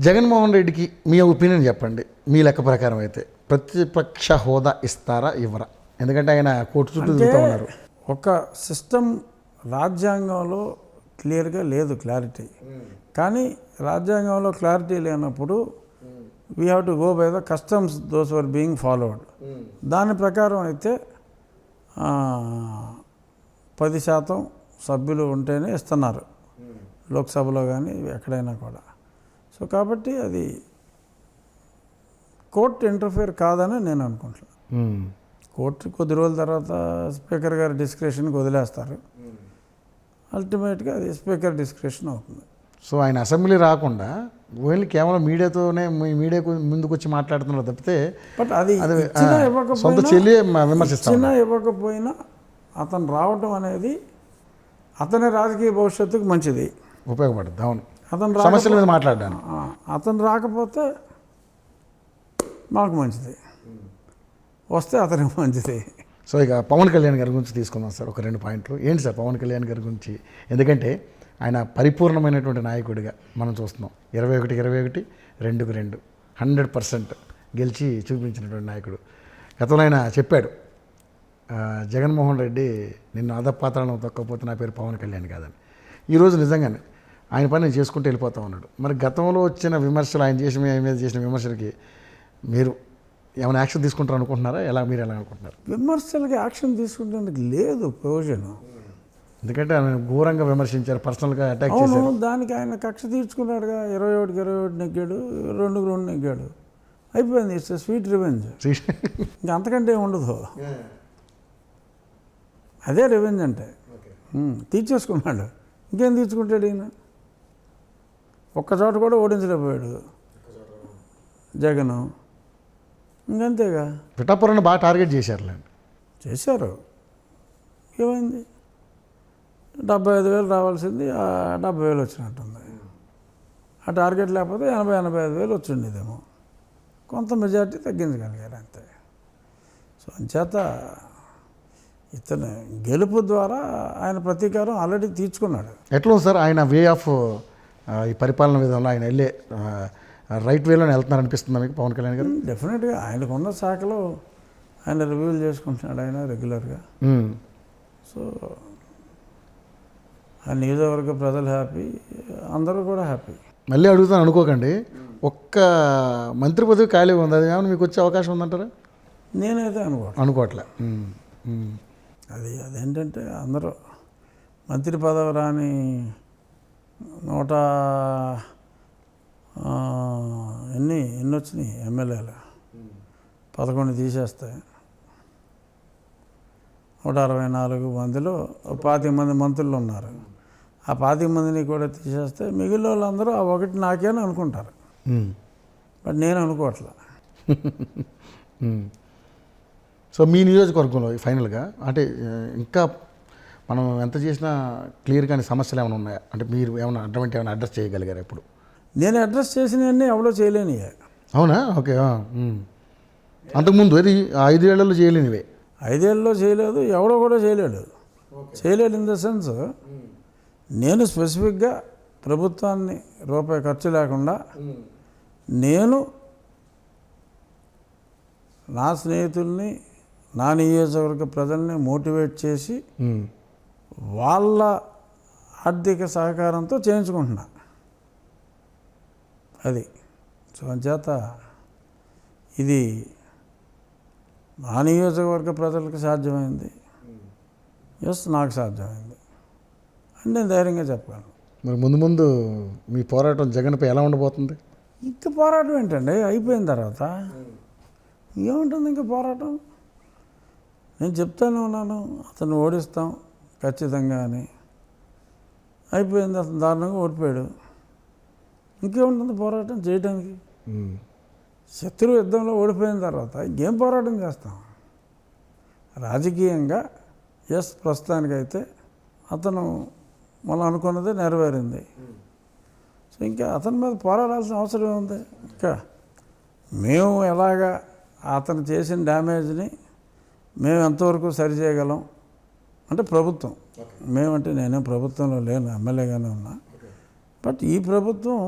జగన్మోహన్ రెడ్డికి మీ ఒపీనియన్ చెప్పండి. మీ లెక్క ప్రకారం అయితే ప్రతిపక్ష హోదా ఇస్తారా ఇవ్వరా? ఎందుకంటే ఆయన కోర్టు చుట్టూ తిరుగుతూ ఉన్నారు. ఒక సిస్టమ్ రాజ్యాంగంలో క్లియర్గా లేదు, క్లారిటీ. కానీ రాజ్యాంగంలో క్లారిటీ లేనప్పుడు we have to go by the customs those were being followed. దాని ప్రకారం అయితే 10% సభ్యులు ఉంటేనే ఇస్తున్నారు, లోక్సభలో కానీ ఎక్కడైనా కూడా. సో కాబట్టి అది కోర్టు ఇంటర్ఫియర్ కాదని నేను అనుకుంటున్నాను. కోర్టు కొద్ది రోజుల తర్వాత స్పీకర్ గారి డిస్క్రిప్షన్కి వదిలేస్తారు. అల్టిమేట్గా అది స్పీకర్ డిస్క్రిప్షన్ అవుతుంది. సో ఆయన అసెంబ్లీ రాకుండా ఓన్లీ కేవలం మీడియాతోనే మీడియాకు ముందుకు వచ్చి మాట్లాడుతున్నారు తప్పితే, బట్ అది ఇచ్చినా ఇవ్వకపోయినా అతను రావటం అనేది అతని రాజకీయ భవిష్యత్తుకు మంచిది, ఉపయోగపడుతుంది. అవును, అతను సమస్యల మీద మాట్లాడాను. అతను రాకపోతే మాకు మంచిది, వస్తే అతనికి మంచిది. సో ఇక పవన్ కళ్యాణ్ గారి గురించి తీసుకుందాం సార్. ఒక 2 పాయింట్లు ఏంటి సార్ పవన్ కళ్యాణ్ గారి గురించి? ఎందుకంటే ఆయన పరిపూర్ణమైనటువంటి నాయకుడిగా మనం చూస్తున్నాం. 21-21, 2-2 100% గెలిచి చూపించినటువంటి నాయకుడు. గతంలో ఆయన చెప్పాడు, జగన్మోహన్ రెడ్డి నిన్ను అధపాతాళం తొక్కపోతే నా పేరు పవన్ కళ్యాణ్ కాదని. ఈరోజు నిజంగానే ఆయన పని నేను చేసుకుంటూ వెళ్ళిపోతా ఉన్నాడు. మరి గతంలో వచ్చిన విమర్శలు, ఆయన మీద చేసిన విమర్శలకి మీరు ఏమైనా యాక్షన్ తీసుకుంటారు అనుకుంటున్నారా? మీరు ఎలా అనుకుంటున్నారు? విమర్శలకి యాక్షన్ తీసుకుంటానికి లేదు ప్రయోజనం. ఎందుకంటే ఆయన ఘోరంగా విమర్శించారు, పర్సనల్గా అటాక్ చేశారు. దానికి ఆయన కక్ష తీర్చుకున్నాడుగా. 21-21 నెగ్గాడు, 2-2 నెగ్గాడు, అయిపోయింది. It's sweet revenge. ఇంకా అంతకంటే ఉండదు. అదే రివెంజ్ అంటే. తీర్చేసుకున్నాడు, ఇంకేం తీర్చుకుంటాడు ఈయన? ఒక్కచోట కూడా ఓడించలేకపోయాడు జగన్. ఇంకంతేగా. పిఠాపురాన్ని బాగా టార్గెట్ చేశారు. ఏమైంది? 75,000 రావాల్సింది 70,000 వచ్చినట్టుంది. ఆ టార్గెట్ లేకపోతే 80,000-85,000 వచ్చిండేదేమో. కొంత మెజార్టీ తగ్గించగలిగారు అంతే. సో అంచేత ఇతను గెలుపు ద్వారా ఆయన ప్రతీకారం ఆల్రెడీ తీర్చుకున్నాడు. ఎట్లా సార్ ఆయన వే ఆఫ్ ఈ పరిపాలన విధానంలో ఆయన వెళ్ళే రైట్ వేలోనే వెళ్తున్నారు అనిపిస్తుందా మీకు పవన్ కళ్యాణ్ గారు? డెఫినెట్గా ఆయనకున్న శాఖలో ఆయన రివ్యూలు చేసుకుంటున్నాడు ఆయన రెగ్యులర్గా. సో ఆ నియోజకవర్గ ప్రజలు హ్యాపీ, అందరూ కూడా హ్యాపీ. మళ్ళీ అడుగుతాను అనుకోకండి, ఒక్క మంత్రి పదవి ఖాళీ ఉంది, అది ఏమైనా మీకు వచ్చే అవకాశం ఉందంటారా? నేనైతే అనుకోవట్లే. అదేంటంటే అందరూ మంత్రి పదవి రాని 100 ఎన్ని వచ్చినాయి ఎమ్మెల్యేలు, 11 తీసేస్తే 164 మందిలో 25 మంది మంత్రులు ఉన్నారు. ఆ 25 మందిని కూడా తీసేస్తే మిగిలిన వాళ్ళందరూ ఆ ఒకటి నాకేనా అనుకుంటారు. బట్ నేను అనుకోవట్లా. సో మీ నియోజకవర్గంలో ఫైనల్గా అంటే ఇంకా మనం ఎంత చేసినా క్లియర్ కానీ సమస్యలు ఏమైనా ఉన్నాయా? అంటే మీరు ఏమైనా అడ్రస్ చేయగలిగారు? ఎప్పుడు నేను అడ్రస్ చేసినవన్నీ ఎవడో చేయలేని. అవునా? ఓకే. అంతకుముందు అది 5 ఏళ్లలో చేయలేనివే. 5 ఏళ్ళలో చేయలేదు, ఎవడో కూడా చేయలేడు. ఇన్ ద సెన్స్, నేను స్పెసిఫిక్గా ప్రభుత్వాన్ని రూపాయి ఖర్చు లేకుండా నేను నా స్నేహితుల్ని, నా నియోజకవర్గ ప్రజల్ని మోటివేట్ చేసి వాళ్ళ ఆర్థిక సహకారంతో చేయించుకుంటున్నా. అది సో అంచేత ఇది నా నియోజకవర్గ ప్రజలకు సాధ్యమైంది, నాకు సాధ్యమైంది అని నేను ధైర్యంగా చెప్పగలను. మరి ముందు మీ పోరాటం జగన్పై ఎలా ఉండబోతుంది? ఇంక పోరాటం ఏంటండి, అయిపోయిన తర్వాత ఏముంటుంది ఇంకా పోరాటం? నేను చెప్తానే ఉన్నాను, అతను ఓడిస్తాం ఖచ్చితంగా అని. అయిపోయింది, అతను దారుణంగా ఓడిపోయాడు. ఇంకేముంటుంది పోరాటం చేయడానికి? శత్రు యుద్ధంలో ఓడిపోయిన తర్వాత ఇంకేం పోరాటం చేస్తాం? రాజకీయంగా ప్రస్తుతానికైతే అతను మనం అనుకున్నది నెరవేరింది. సో ఇంకా అతని మీద పోరాడాల్సిన అవసరం ఉంది. ఇంకా మేము ఎలాగా అతను చేసిన డ్యామేజ్ని మేము ఎంతవరకు సరిచేయగలం అంటే ప్రభుత్వం, మేమంటే నేనే ప్రభుత్వంలో లేను, ఎమ్మెల్యేగానే ఉన్నా. బట్ ఈ ప్రభుత్వం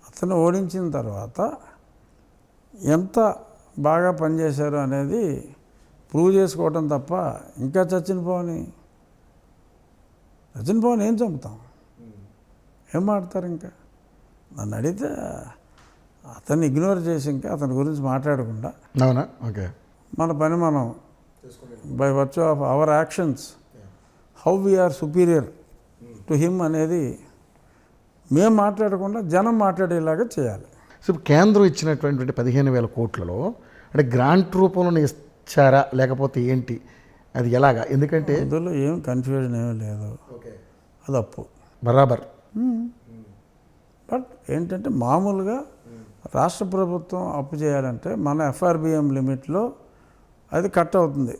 అతను ఓడించిన తర్వాత ఎంత బాగా పనిచేశారు అనేది ప్రూవ్ చేసుకోవటం తప్ప ఇంకా చచ్చిన పవన్ ఏం చంపుతాం, ఏం మాడతారు? ఇంకా నన్ను అడిగితే అతన్ని ఇగ్నోర్ చేసి ఇంకా అతని గురించి మాట్లాడకుండా అవునా? ఓకే. మన పని మనం by virtue of our actions how we are superior to him అనేది మేము మాట్లాడకుండా జనం మాట్లాడేలాగా చేయాలి. సో ఇప్పుడు కేంద్రం ఇచ్చినటువంటి 15,000 కోట్లలో అంటే గ్రాంట్ రూపంలో ఇచ్చారా లేకపోతే ఏంటి, అది ఎలాగా? ఎందుకంటే అందులో ఏం కన్ఫ్యూజన్ ఏమీ లేదు, అది అప్పు బరాబర్. బట్ ఏంటంటే మామూలుగా రాష్ట్ర ప్రభుత్వం అప్పు చేయాలంటే మన ఎఫ్ఆర్బిఎం లిమిట్లో అది కట్ అవుతుంది.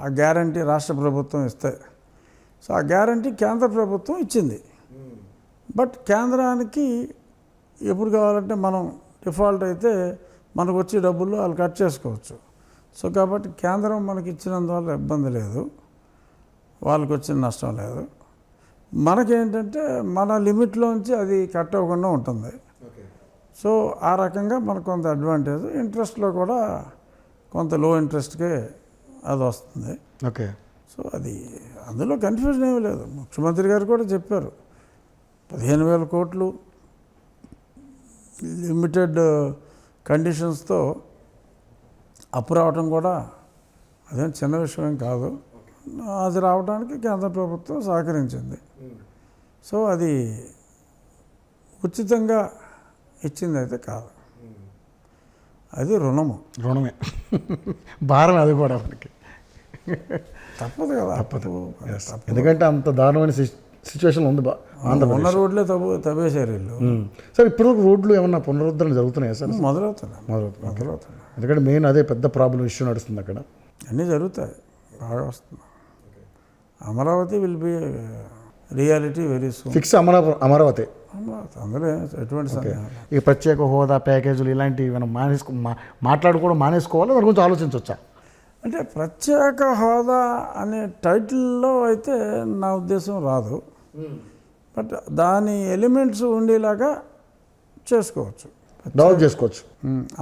ఆ గ్యారంటీ రాష్ట్ర ప్రభుత్వం ఇస్తే, సో ఆ గ్యారంటీ కేంద్ర ప్రభుత్వం ఇచ్చింది. బట్ కేంద్రానికి ఎప్పుడు కావాలంటే మనం డిఫాల్ట్ అయితే మనకు వచ్చే డబ్బులు వాళ్ళు కట్ చేసుకోవచ్చు. సో కాబట్టి కేంద్రం మనకి ఇచ్చినందువల్ల ఇబ్బంది లేదు, వాళ్ళకి వచ్చిన నష్టం లేదు. మనకేంటంటే మన లిమిట్లోంచి అది కట్ అవ్వకుండా ఉంటుంది. సో ఆ రకంగా మనకు కొంత అడ్వాంటేజ్. ఇంట్రెస్ట్లో కూడా కొంత లో ఇంట్రెస్ట్కే అది వస్తుంది. ఓకే. సో అది అందులో కన్ఫ్యూజన్ ఏమీ లేదు. ముఖ్యమంత్రి గారు కూడా చెప్పారు 15,000 కోట్లు లిమిటెడ్ కండిషన్స్తో అప్పు రావటం కూడా అదేం చిన్న విషయం కాదు. అది రావడానికి కేంద్ర ప్రభుత్వం సహకరించింది. సో అది ఉచితంగా ఇచ్చింది అయితే కాదు, అది రుణమే భారం, అది కూడా మనకి తప్పదు కదా. ఎందుకంటే అంత దారుణమైన సిచ్యువేషన్ ఉంది ఉన్న రోడ్లే తవ్వేశారు వీళ్ళు. సార్ ఇప్పుడు రోడ్లు ఏమన్నా పునరుద్ధరణ జరుగుతున్నాయా సార్? మొదలవుతున్నాయి. ఎందుకంటే మెయిన్ అదే పెద్ద ప్రాబ్లం ఇష్యూ నడుస్తుంది అక్కడ. అన్నీ జరుగుతాయి, బాగా వస్తుంది. Amaravati will be reality very soon. Fix Amaravati అందులో ఎటువంటి సందేహం. ఈ ప్రత్యేక హోదా ప్యాకేజీలు ఇలాంటివి మనం మాట్లాడుకోవడం మానేసుకోవాలి, దాని గురించి ఆలోచించవచ్చా? అంటే ప్రత్యేక హోదా అనే టైటిల్లో అయితే నా ఉద్దేశం రాదు. బట్ దాని ఎలిమెంట్స్ ఉండేలాగా చేసుకోవచ్చు, డెవలప్ చేసుకోవచ్చు.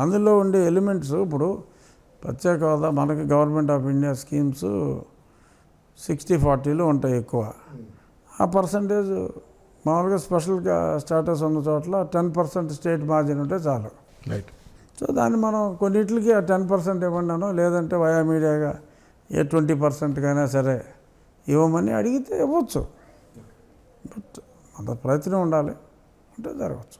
అందులో ఉండే ఎలిమెంట్స్ ఇప్పుడు ప్రత్యేక హోదా మనకి గవర్నమెంట్ ఆఫ్ ఇండియా స్కీమ్స్ 60-40లో ఉంటాయి ఎక్కువ. ఆ పర్సంటేజ్ మామూలుగా స్పెషల్ స్టాటస్ ఉన్న చోట్ల 10% స్టేట్ మార్జిన్ ఉంటే చాలు. రైట్. సో దాన్ని మనం కొన్నిటికి ఆ 10% ఇవ్వన్నాను, లేదంటే వయా మీడియాగా 20%కైనా సరే ఇవ్వమని అడిగితే ఇవ్వచ్చు. బట్ అంత ప్రయత్నం ఉండాలి, అంటే జరగవచ్చు.